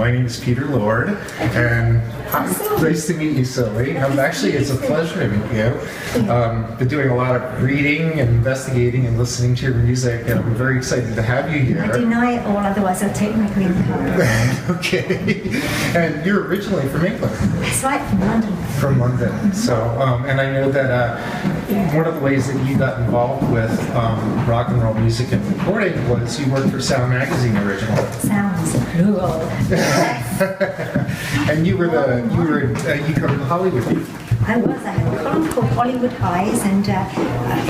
My name is Peter Lorde, and nice to meet you, Sylvie. Actually, it's a pleasure to meet you. Been doing a lot of reading and investigating and listening to your music, and I'm very excited to have you here. I deny it all, otherwise I'll take my green card. Okay. And you're originally from England. That's right, from London. From London. So, and I know that one of the ways that you got involved with rock and roll music and recording was you worked for Sound Magazine originally. Sounds cool. And you covered Hollywood. I had a column called Hollywood Highs, and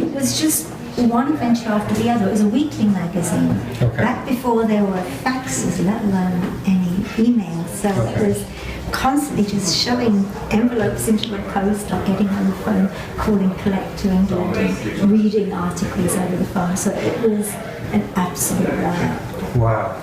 it was just one adventure after the other. It was a weekly magazine. Okay. Back before there were faxes, let alone any emails. So it was constantly just shoving envelopes into a post or getting on the phone, calling Collect to England and reading articles over the phone. So it was an absolute riot. Wow.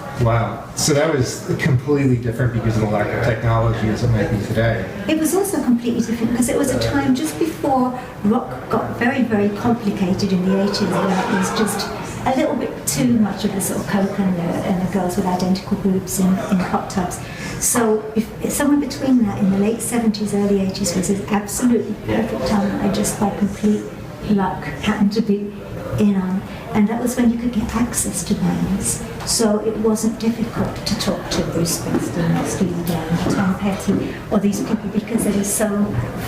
So that was completely different because of the lack of technology as it might be today. It was also completely different because it was a time just before rock got very, very complicated in the 80s, where it was just a little bit too much of the sort of coke and the girls with identical boobs in hot tubs. So if somewhere between that, in the late 70s, early 80s, was an absolutely perfect time that I just by complete luck happened to be in on. And that was when you could get access to bands. So it wasn't difficult to talk to Bruce Springsteen or Steely Dan or Tom Petty or these people, because there were so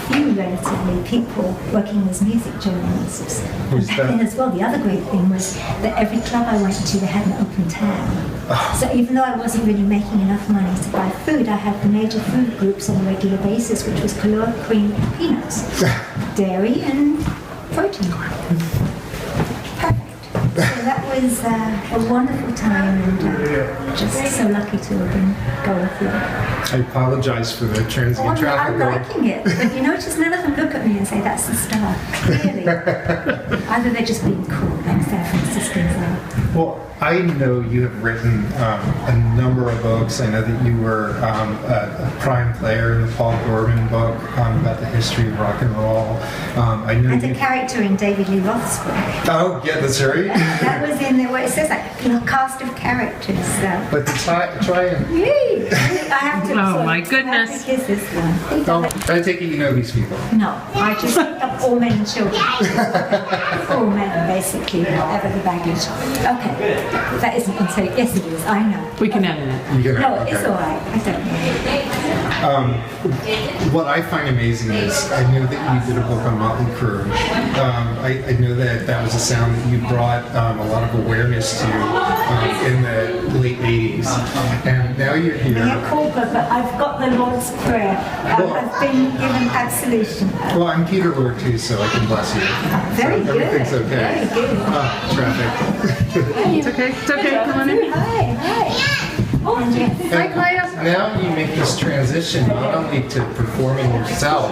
few relatively people working as music journalists. And back then as well, the other great thing was that every club I went to, they had an open tab. So even though I wasn't really making enough money to buy food, I had the major food groups on a regular basis, which was caloric cream and peanuts, dairy and protein. So that was a wonderful time, and just so lucky to have been going through it. I apologize for the transient traffic. I'm liking it, but you notice none of them look at me and say, that's the star. Clearly. Either they're just being cool, like San Franciscans are. Well, I know you have written a number of books. I know that you were a prime player in the Paul Gorman book about the history of rock and roll. I know and a character in David Lee Roth's book. Oh, yeah, that's right. That was in there where it says like a cast of characters. But to try and... Yay! I have to. Oh my goodness! Kiss this one. I take it you know these people. No, I just picked up all men and children. All men, basically, whatever the baggage. Okay. That isn't until yes, it is. I know. We can edit it. You can No, okay. it's all right. I don't know. What I find amazing is I know that you did a book on Motley Crue. I know that was a sound that you brought a lot of awareness to in the late 80s. And now you're here. Yeah, cool, but I've got the Lord's Prayer. I've been given absolution. Well, I'm Peter Lorde too, so I can bless you. Very so good. Everything's okay. Very good. Traffic. It's okay. It's okay. Come on in. Hi. Hi, Claudia. Now you make this transition not only to performing yourself.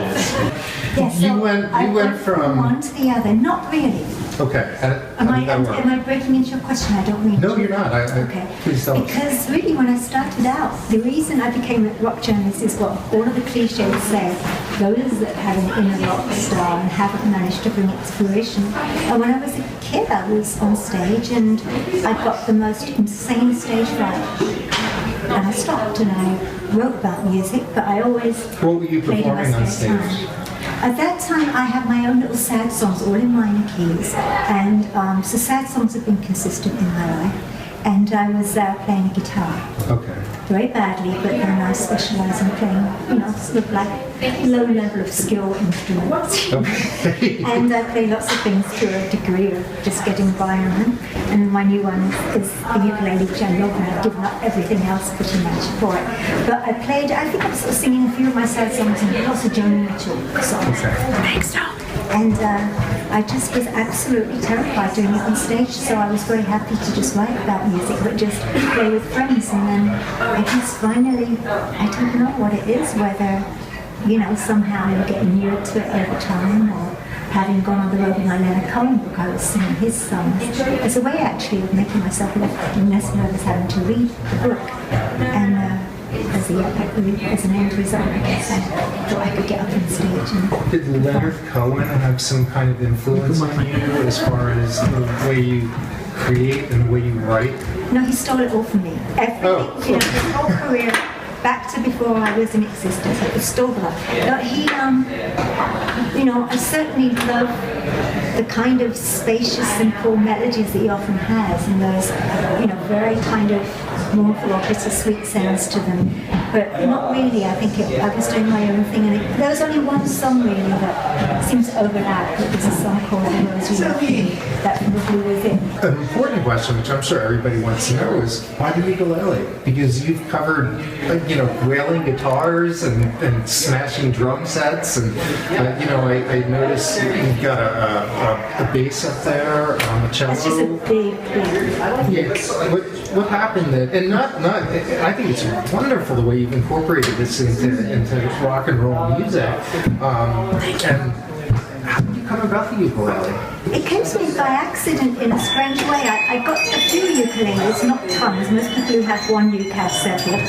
Yes, You went from one to the other. Not really. Okay. How did that work? Am I breaking into your question? I don't mean No, to. you're not. Okay. Please don't. Because really, when I started out, the reason I became a rock journalist is what all of the cliches say. Those that have an inner rock star and haven't managed to bring it to fruition. And when I was a kid, I was on stage and I got the most insane stage fright. And I stopped and I wrote about music, but I always What were you played in my performing on spare stage? time. At that time, I had my own little sad songs, all in minor keys, and so sad songs have been consistent in my life. And I was playing a guitar. Okay. Very badly, but then I specialise in playing, sort of like low level of skill instruments. Okay. And I play lots of things to a degree of just getting by on them. And my new one is a ukulele, which I love, and I've given up everything else pretty much for it. But I think I'm sort of singing a few of my sad songs and lots of Joni Mitchell songs. Thanks, Tom. And I just was absolutely terrified doing it on stage, so I was very happy to just write about music, but just play with friends. And then I guess finally, I don't know what it is, whether, somehow you're getting nearer to it over time, or having gone on the road with my Leonard Cohen book, I was singing his songs. It's a way actually of making myself less nervous having to read the book. And as an end result, I guess I thought I could get up on stage. And Did Leonard Cohen have some kind of influence on you as far as the way you create and the way you write? no, he stole it all from me. Everything, his whole career back to before I was in existence. I was still there. But he, you know, I certainly love the kind of spacious, simple melodies that he often has, and those, you know, very kind of mournful or bittersweet sounds to them. But not really. I think I was doing my own thing, and there was only one song really that seemed to overlap. It was a song called "The Rose You Left Me," that probably was it. An important question, which I'm sure everybody wants to know, is why the ukulele? Because you've covered, you know, wailing guitars and smashing drum sets, and you know, I noticed you've got a bass up there, a cello. That's just a big. Yes. What happened that, and not, I think it's wonderful the way you've incorporated this into rock and roll music. And how did you come about the ukulele? It came to me by accident in a strange way. I got a few ukuleles, not tons. Most people who have one uke have several.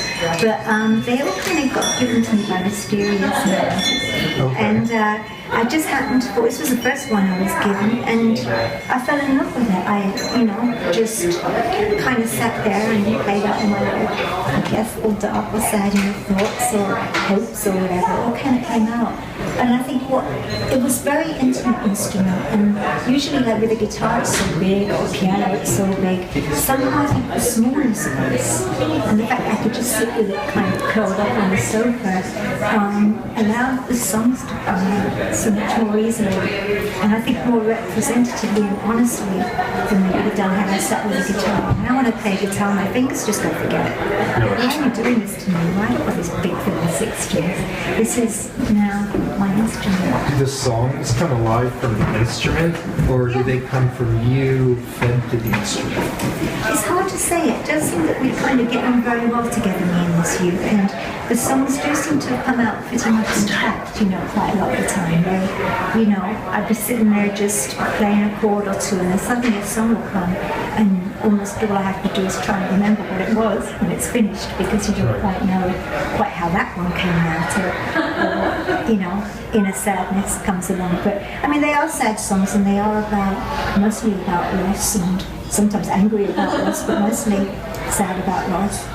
But they all kind of got given to me by mysterious men. Okay. And I just happened to, this was the first one I was given, and I fell in love with it. I, you know, just kind of sat there and played out my, I guess, all dark or sad, you know, thoughts or hopes or whatever. It all kind of came out. And I think it was very intimate instrument, and usually like with a guitar it's so big, or a piano it's so big. Somehow I think the smallness of this, and the fact that I could just sit with it kind of curled up on the sofa, allowed the songs to come out so much more easily, and I think more representatively and honestly than they would have done had I sat with a guitar. Now when I play guitar, my fingers just go forget it. Why are you doing this to me? Why have I got this big thing with 6 strings? This is now my instrument. Do the songs come alive from the instrument, or do they come from you fed to the instrument? It's hard to say. It does seem that we kind of get on very well together, me and this youth, and the songs do seem to have come out pretty much intact, you know, quite a lot of the time. Where, you know, I'd be sitting there just playing a chord or two, and then suddenly a song will come, and almost all I have to do is try and remember what it was when it's finished, because you don't quite know quite how that one came out, or you know, inner sadness comes along. But I mean, they are sad songs, and they are mostly about loss, and sometimes angry about loss, but mostly sad about loss.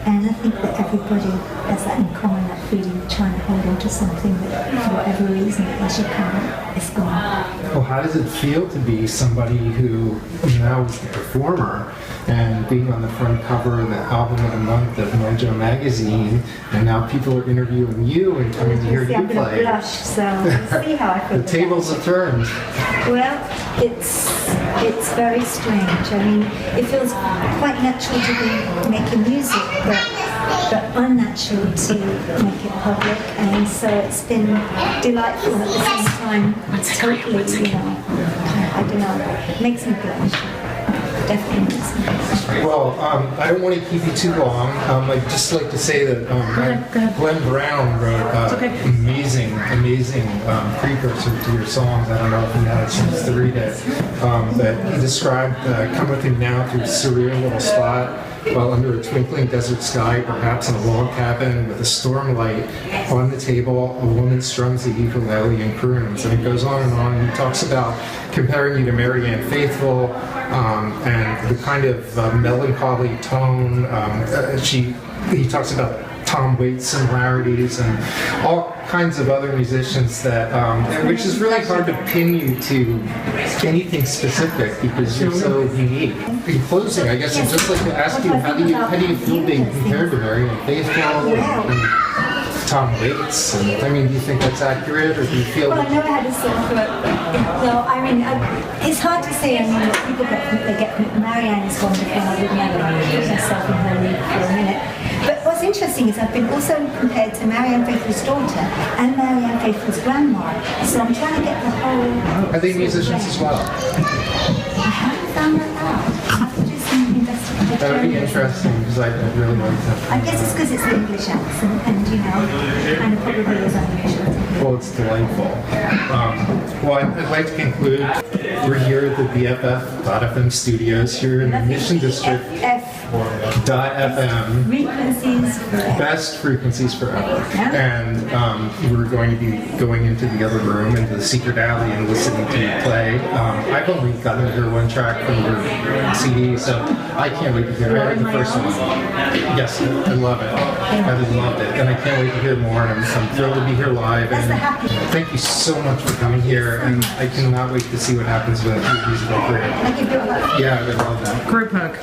And I think that everybody has that in common, that feeling of trying to hold on to something that, for whatever reason, as you can't, is gone. Well, how does it feel to be somebody who now is the performer and being on the front cover of the album of the month of Mojo magazine, and now people are interviewing you and coming to hear you I'm going to play? blush, so we'll see how I feel. The tables have turned. Well, it's very strange. I mean, it feels quite natural to be making music, but unnatural to make it public, and so it's been delightful at the same time. It's totally, you know, I don't know, it makes me blush. Definitely makes me blush. Well, I don't want to keep you too long. I'd just like to say that Go ahead. Glenn Brown wrote amazing precursor to your songs. I don't know if you had a chance to read it, but he described "Come With Me Now" through a surreal little spot while under a twinkling desert sky, perhaps in a log cabin with a storm light on the table, a woman strums the ukulele and croons. And it goes on and on. And he talks about comparing you to Marianne Faithfull, and the kind of melancholy tone. He talks about Tom Waits similarities and all kinds of other musicians that, which is really hard to pin you to anything specific because you're so unique. In closing, I guess I'd just like to ask you, how do you feel being compared to Marianne Faithfull and Tom Waits? And I mean, do you think that's accurate, or do you feel? Well, I know I had a song for it. No, I mean, it's hard to say. I mean, people get Marianne is wonderful. I would never put myself in her league for a minute. But what's interesting is I've been also compared to Marianne Faithfull's daughter and Marianne Faithfull's grandma. So I'm trying to get the whole. Are they musicians as well? I haven't found that out. I have to do some investigation. That would be interesting because I'd really like to. I guess it's because it's the English accent, and you know, kind of probably is unusual. Well, it's delightful. Well, I'd like to conclude. We're here at the BFF.FM studios here in the Mission District. .fm. Frequencies forever. Best frequencies forever. Yeah. And we're going to be going into the other room, into the secret alley, and listening to you play. I've only gotten to hear one track from your CD, so I can't wait to hear it. I heard the first one. Yes, I love it. I loved it, and I can't wait to hear more. And I'm thrilled to be here live. That's And the happy. thank you so much for coming here, and I cannot wait to see what happens with your musical career. I give you a hug. Yeah, I love that. Group hug.